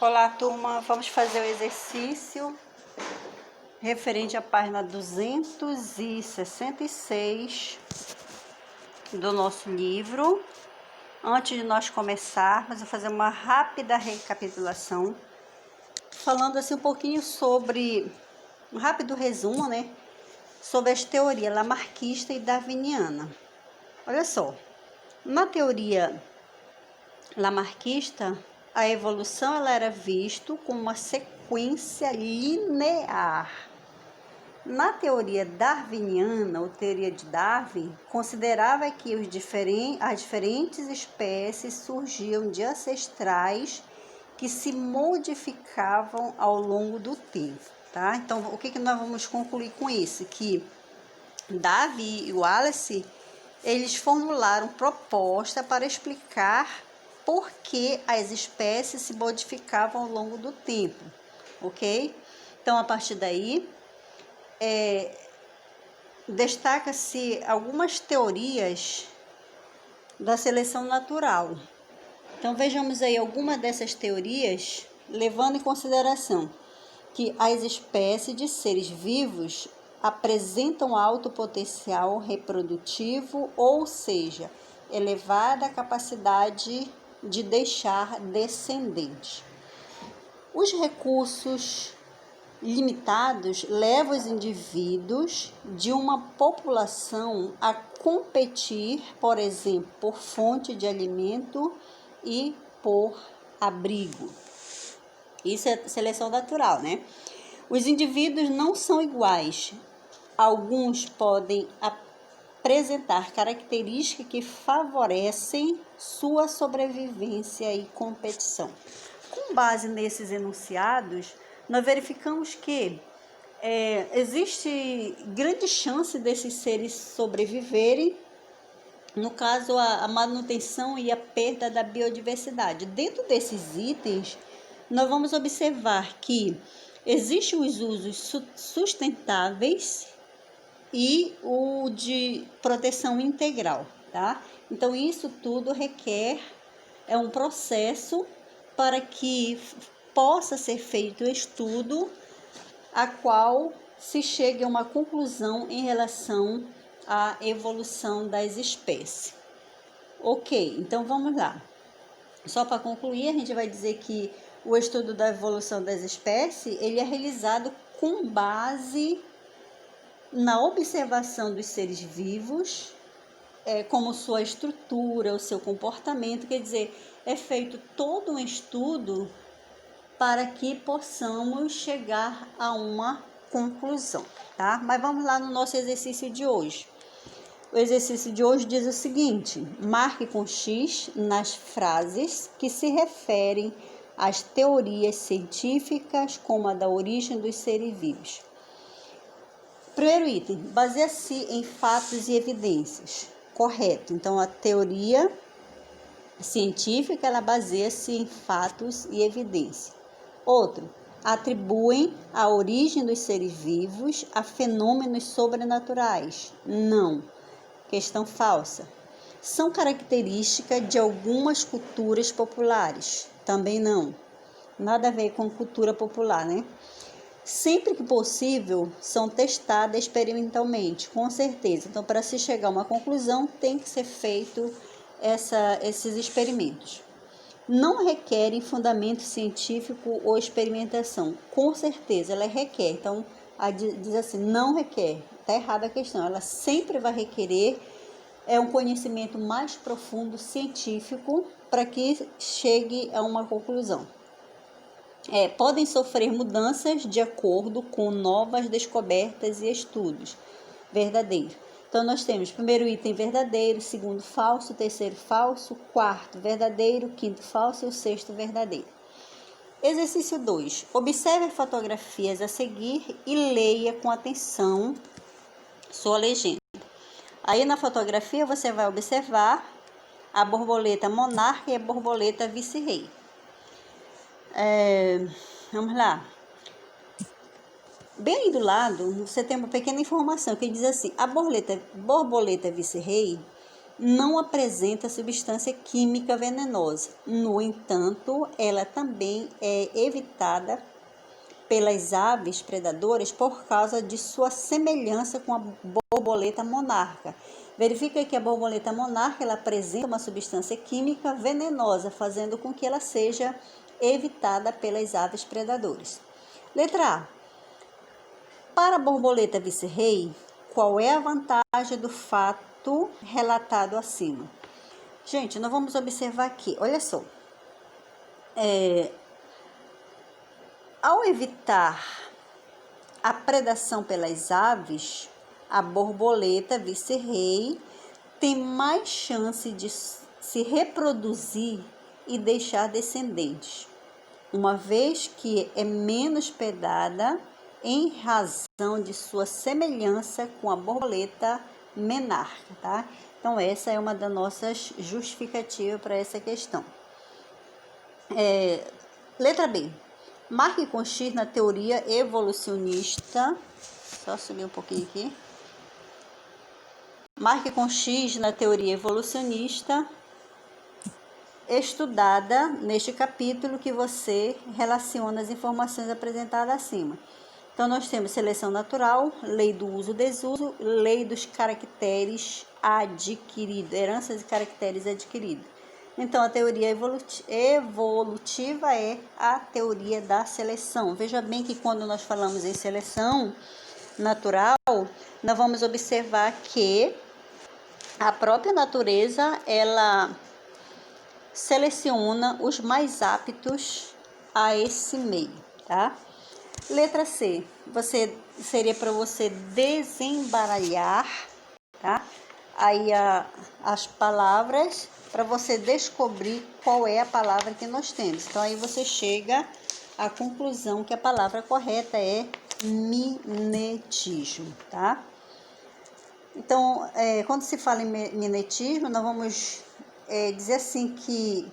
Olá, turma. Vamos fazer o exercício referente à página 266 do nosso livro. Antes de nós começarmos, vou fazer uma rápida recapitulação, falando assim um pouquinho sobre, um rápido resumo, sobre as teorias lamarckista e darwiniana. Olha só, na teoria lamarckista, a evolução ela era vista como uma sequência linear. Na teoria darwiniana, ou teoria de Darwin, considerava que as diferentes espécies surgiam de ancestrais que se modificavam ao longo do tempo, tá? Então, o que nós vamos concluir com isso? Que Darwin e Wallace, eles formularam proposta para explicar por que as espécies se modificavam ao longo do tempo, ok? Então, a partir daí, destaca-se algumas teorias da seleção natural. Então, vejamos aí algumas dessas teorias, levando em consideração que as espécies de seres vivos apresentam alto potencial reprodutivo, ou seja, elevada capacidade de deixar descendentes. Os recursos limitados levam os indivíduos de uma população a competir, por exemplo, por fonte de alimento e por abrigo. Isso é seleção natural, Os indivíduos não são iguais. Alguns podem apresentar características que favorecem sua sobrevivência e competição. Com base nesses enunciados, nós verificamos que existe grande chance desses seres sobreviverem, no caso, a manutenção e a perda da biodiversidade. Dentro desses itens, nós vamos observar que existem os usos sustentáveis e o de proteção integral, tá? Então, isso tudo requer um processo para que possa ser feito um estudo a qual se chegue a uma conclusão em relação à evolução das espécies. Ok, então vamos lá. Só para concluir, a gente vai dizer que o estudo da evolução das espécies, ele é realizado com base na observação dos seres vivos, como sua estrutura, o seu comportamento, quer dizer, é feito todo um estudo para que possamos chegar a uma conclusão, tá? Mas vamos lá no nosso exercício de hoje. O exercício de hoje diz o seguinte: marque com X nas frases que se referem às teorias científicas, como a da origem dos seres vivos. Primeiro item, baseia-se em fatos e evidências. Correto. Então, a teoria científica, ela baseia-se em fatos e evidências. Outro, atribuem a origem dos seres vivos a fenômenos sobrenaturais. Não. Questão falsa. São características de algumas culturas populares. Também não. Nada a ver com cultura popular, Sempre que possível, são testadas experimentalmente, com certeza. Então, para se chegar a uma conclusão, tem que ser feito esses experimentos. Não requerem fundamento científico ou experimentação. Com certeza, ela requer. Então, diz assim, não requer. Está errada a questão. Ela sempre vai requerer um conhecimento mais profundo, científico, para que chegue a uma conclusão. Podem sofrer mudanças de acordo com novas descobertas e estudos. Verdadeiro. Então, nós temos primeiro item verdadeiro, segundo falso, terceiro falso, quarto verdadeiro, quinto falso e o sexto verdadeiro. Exercício 2. Observe as fotografias a seguir e leia com atenção sua legenda. Aí na fotografia você vai observar a borboleta monarca e a borboleta vice-rei. Vamos lá. Bem ali do lado, você tem uma pequena informação que diz assim: a borboleta vice-rei não apresenta substância química venenosa. No entanto, ela também é evitada pelas aves predadoras por causa de sua semelhança com a borboleta monarca. Verifica que a borboleta monarca ela apresenta uma substância química venenosa, fazendo com que ela seja evitada pelas aves predadoras. Letra A. Para a borboleta vice-rei, qual é a vantagem do fato relatado acima? Gente, nós vamos observar aqui, olha só. Ao evitar a predação pelas aves, a borboleta vice-rei tem mais chance de se reproduzir e deixar descendentes, uma vez que é menos predada em razão de sua semelhança com a borboleta menarca, tá? Então, essa é uma das nossas justificativas para essa questão. Letra B. Marque com X na teoria evolucionista. Só subir um pouquinho aqui. Marque com X na teoria evolucionista estudada neste capítulo que você relaciona as informações apresentadas acima. Então, nós temos seleção natural, lei do uso-desuso, lei dos caracteres adquiridos, heranças e caracteres adquiridos. Então, a teoria evolutiva é a teoria da seleção. Veja bem que quando nós falamos em seleção natural, nós vamos observar que a própria natureza, ela seleciona os mais aptos a esse meio, tá? Letra C, seria para você desembaralhar, tá? Aí as palavras para você descobrir qual é a palavra que nós temos. Então aí você chega à conclusão que a palavra correta é mimetismo, tá? Então, quando se fala em mimetismo, nós vamos dizer assim que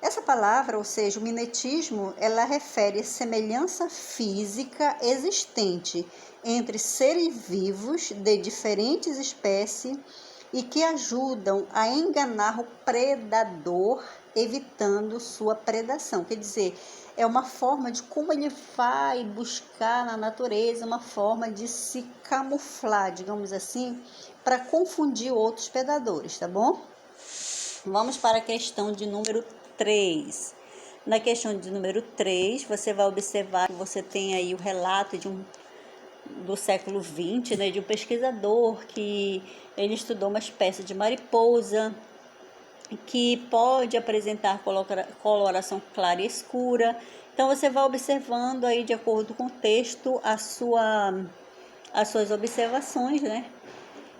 essa palavra, ou seja, o mimetismo, ela refere a semelhança física existente entre seres vivos de diferentes espécies e que ajudam a enganar o predador, evitando sua predação. Quer dizer, é uma forma de como ele vai buscar na natureza, uma forma de se camuflar, digamos assim, para confundir outros predadores, tá bom? Vamos para a questão de número 3. Na questão de número 3, você vai observar que você tem aí o relato do século XX, né, de um pesquisador que ele estudou uma espécie de mariposa que pode apresentar coloração clara e escura. Então, você vai observando aí, de acordo com o texto, as suas observações, né?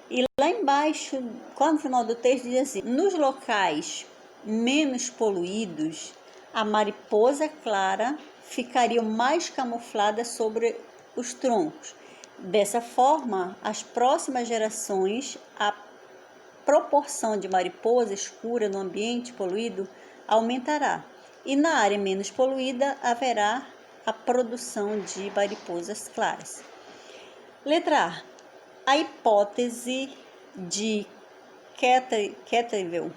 E lá embaixo, quase no final do texto, diz assim: nos locais menos poluídos, a mariposa clara ficaria mais camuflada sobre os troncos. Dessa forma, as próximas gerações, a proporção de mariposa escura no ambiente poluído aumentará. E na área menos poluída, haverá a produção de mariposas claras. Letra A. A hipótese de Kettleville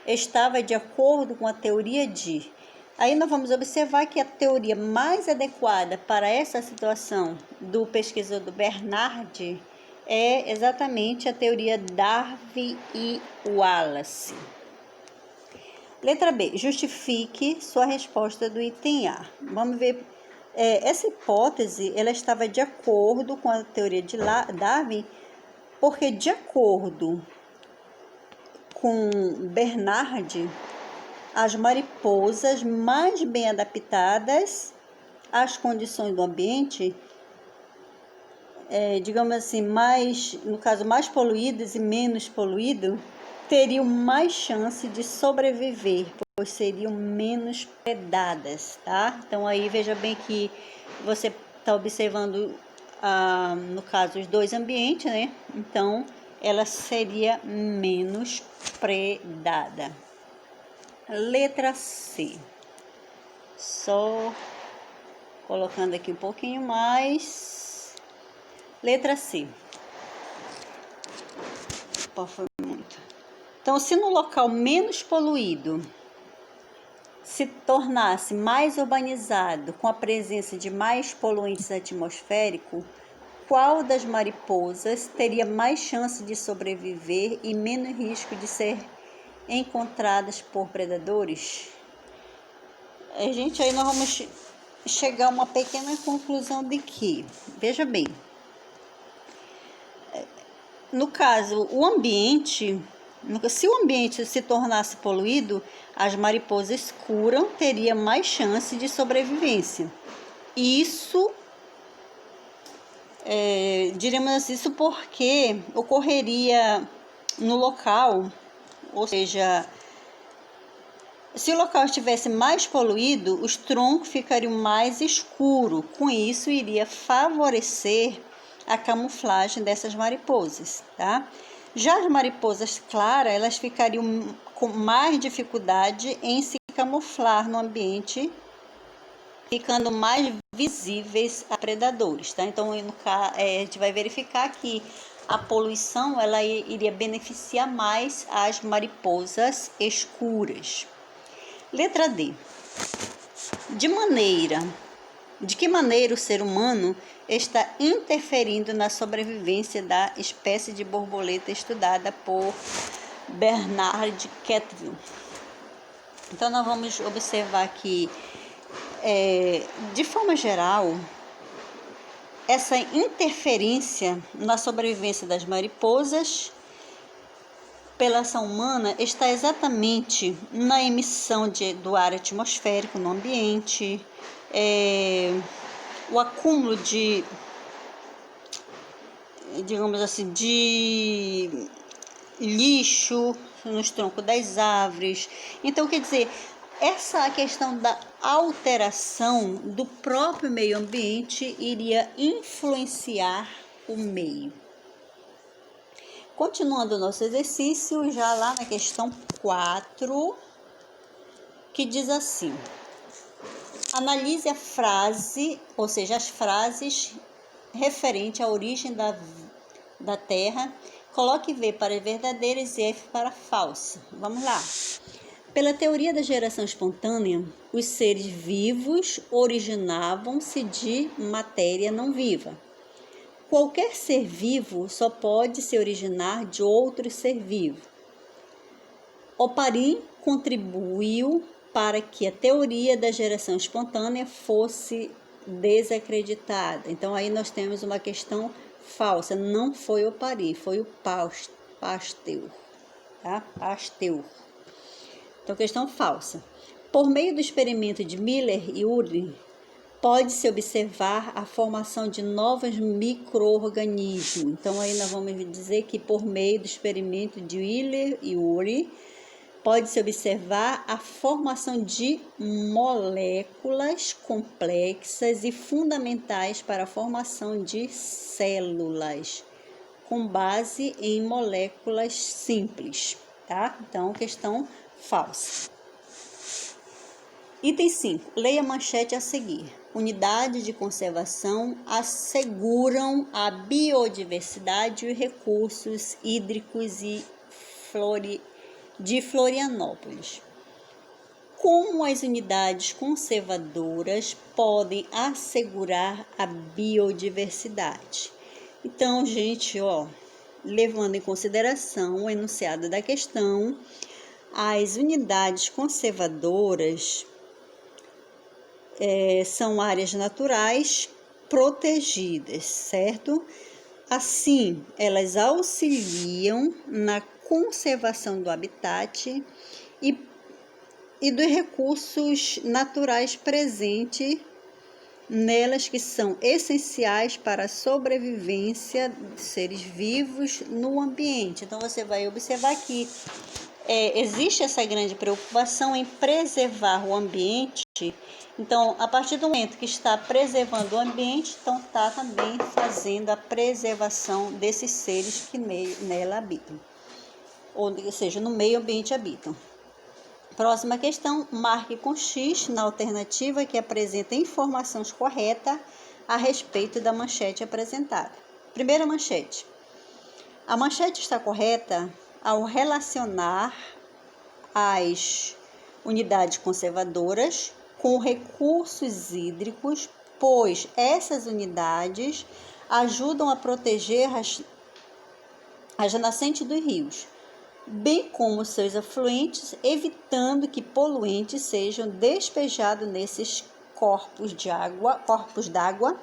estava de acordo com a teoria de... Aí nós vamos observar que a teoria mais adequada para essa situação do pesquisador Bernard é exatamente a teoria Darwin e Wallace. Letra B. Justifique sua resposta do item A. Vamos ver. Essa hipótese ela estava de acordo com a teoria de Darwin, porque de acordo com Bernard, as mariposas mais bem adaptadas às condições do ambiente, digamos assim, no caso mais poluídas e menos poluído, teriam mais chance de sobreviver, pois seriam menos predadas, tá? Então aí veja bem que você está observando, no caso, os dois ambientes, né? Então ela seria menos predada. Letra C. Só colocando aqui um pouquinho mais. Letra C. foi muito. Então, se no local menos poluído se tornasse mais urbanizado com a presença de mais poluentes atmosféricos, qual das mariposas teria mais chance de sobreviver e menos risco de ser encontradas por predadores? Gente, aí nós vamos chegar a uma pequena conclusão de que, veja bem, no caso, se o ambiente se tornasse poluído, as mariposas escuras teriam mais chance de sobrevivência. Isso, diríamos assim, isso porque ocorreria no local, ou seja, se o local estivesse mais poluído, os troncos ficariam mais escuros. Com isso, iria favorecer a camuflagem dessas mariposas, tá? Já as mariposas claras, elas ficariam com mais dificuldade em se camuflar no ambiente, ficando mais visíveis a predadores, tá? Então, a gente vai verificar que a poluição, ela iria beneficiar mais as mariposas escuras. Letra D. De que maneira o ser humano está interferindo na sobrevivência da espécie de borboleta estudada por Bernard Cateville? Então, nós vamos observar que, de forma geral, essa interferência na sobrevivência das mariposas pela ação humana está exatamente na emissão do ar atmosférico no ambiente, o acúmulo de, digamos assim, de lixo nos troncos das árvores. Então, quer dizer, essa questão da alteração do próprio meio ambiente iria influenciar o meio. Continuando o nosso exercício, já lá na questão 4, que diz assim: analise a frase, ou seja, as frases referente à origem da Terra, coloque V para verdadeiras e F para falsa. Vamos lá. Pela teoria da geração espontânea, os seres vivos originavam-se de matéria não viva. Qualquer ser vivo só pode se originar de outro ser vivo. Oparin contribuiu para que a teoria da geração espontânea fosse desacreditada. Então, aí nós temos uma questão falsa. Não foi Oparin, foi o Pasteur. Tá? Pasteur. Então, questão falsa. Por meio do experimento de Miller e Urey, pode-se observar a formação de novos micro-organismos. Então, aí nós vamos dizer que por meio do experimento de Miller e Urey, pode-se observar a formação de moléculas complexas e fundamentais para a formação de células, com base em moléculas simples, tá? Então, questão falsa. Item 5. Leia a manchete a seguir. Unidades de conservação asseguram a biodiversidade e recursos hídricos de Florianópolis. Como as unidades conservadoras podem assegurar a biodiversidade? Então, gente, levando em consideração o enunciado da questão, as unidades conservadoras são áreas naturais protegidas, certo? Assim, elas auxiliam na conservação do habitat e dos recursos naturais presentes nelas, que são essenciais para a sobrevivência de seres vivos no ambiente. Então, você vai observar que existe essa grande preocupação em preservar o ambiente. Então, a partir do momento que está preservando o ambiente, então está também fazendo a preservação desses seres que nela habitam, ou seja, no meio ambiente habitam. Próxima questão, marque com X na alternativa que apresenta informações corretas a respeito da manchete apresentada. Primeira manchete. A manchete está correta ao relacionar as unidades conservadoras com recursos hídricos, pois essas unidades ajudam a proteger as nascentes dos rios, bem como seus afluentes, evitando que poluentes sejam despejados nesses corpos d'água.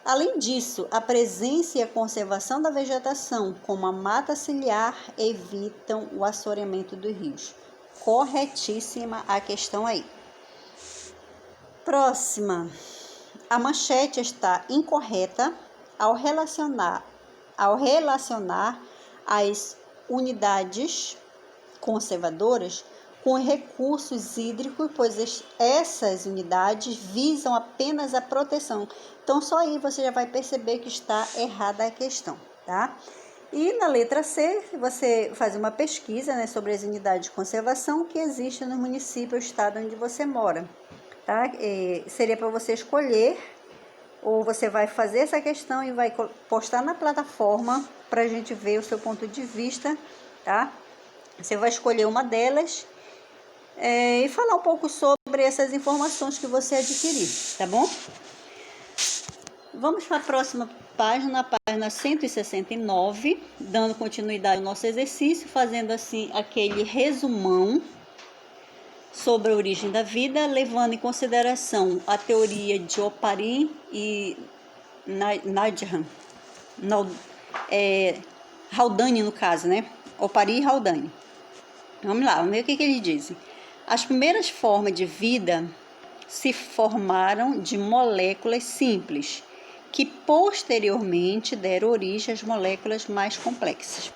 Além disso, a presença e a conservação da vegetação, como a mata ciliar, evitam o assoreamento dos rios. Corretíssima a questão aí. Próxima. A manchete está incorreta ao relacionar as unidades conservadoras com recursos hídricos, pois essas unidades visam apenas a proteção. Então, só aí você já vai perceber que está errada a questão, tá? E na letra C, você faz uma pesquisa, né, sobre as unidades de conservação que existem no município ou estado onde você mora, tá? Seria para você escolher, ou você vai fazer essa questão e vai postar na plataforma para a gente ver o seu ponto de vista, tá? Você vai escolher uma delas e falar um pouco sobre essas informações que você adquirir, tá bom? Vamos para a próxima página, a página 169, dando continuidade ao nosso exercício, fazendo assim aquele resumão sobre a origem da vida, levando em consideração a teoria de Oparin e Haldane, no caso, né? Oparin e Haldane. Vamos lá, vamos ver o que eles dizem. As primeiras formas de vida se formaram de moléculas simples, que posteriormente deram origem às moléculas mais complexas.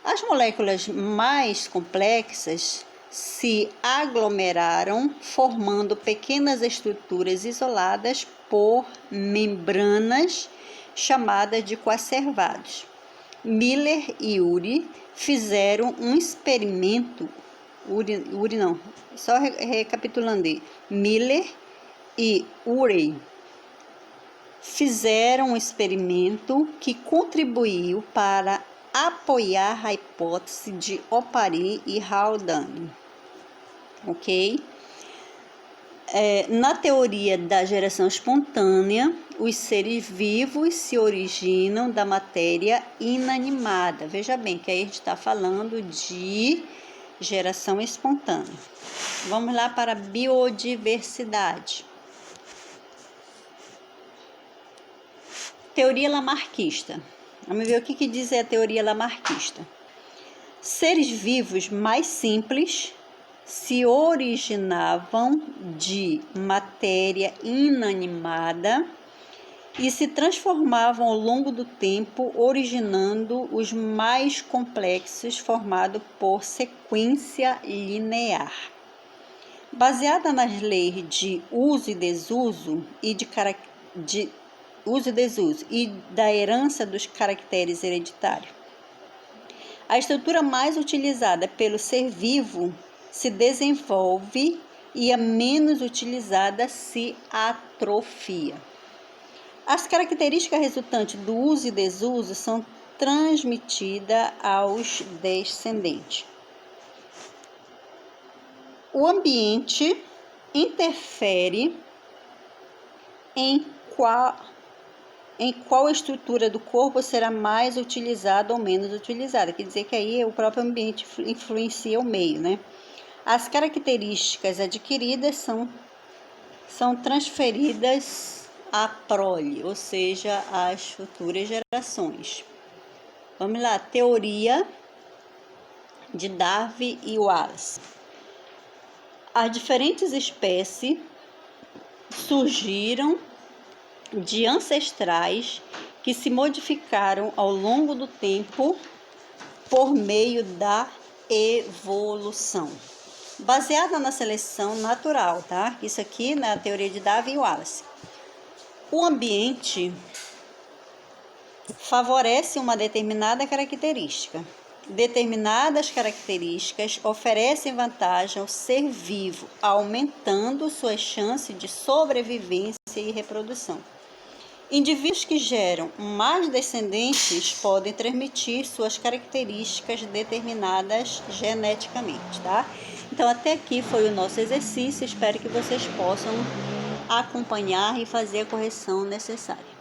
As moléculas mais complexas se aglomeraram, formando pequenas estruturas isoladas por membranas chamadas de coacervados. Miller e Urey fizeram um experimento. Recapitulando aí. Miller e Urey fizeram um experimento que contribuiu para apoiar a hipótese de Oparin e Haldane. Ok? Na teoria da geração espontânea, os seres vivos se originam da matéria inanimada. Veja bem que aí a gente está falando de geração espontânea. Vamos lá para a biodiversidade. Teoria lamarckista. Vamos ver o que diz a teoria lamarckista. Seres vivos mais simples se originavam de matéria inanimada e se transformavam ao longo do tempo, originando os mais complexos formados por sequência linear. Baseada nas leis de uso e desuso e da herança dos caracteres hereditários, a estrutura mais utilizada pelo ser vivo se desenvolve e a menos utilizada se atrofia. As características resultantes do uso e desuso são transmitidas aos descendentes. O ambiente interfere em qual estrutura do corpo será mais utilizada ou menos utilizada. Quer dizer que aí o próprio ambiente influencia o meio, né? As características adquiridas são transferidas à prole, ou seja, às futuras gerações. Vamos lá, teoria de Darwin e Wallace. As diferentes espécies surgiram de ancestrais que se modificaram ao longo do tempo por meio da evolução, baseada na seleção natural, tá? Isso aqui na teoria de Darwin e Wallace. O ambiente favorece uma determinada característica. Determinadas características oferecem vantagem ao ser vivo, aumentando suas chances de sobrevivência e reprodução. Indivíduos que geram mais descendentes podem transmitir suas características determinadas geneticamente, tá? Então, até aqui foi o nosso exercício. Espero que vocês possam acompanhar e fazer a correção necessária.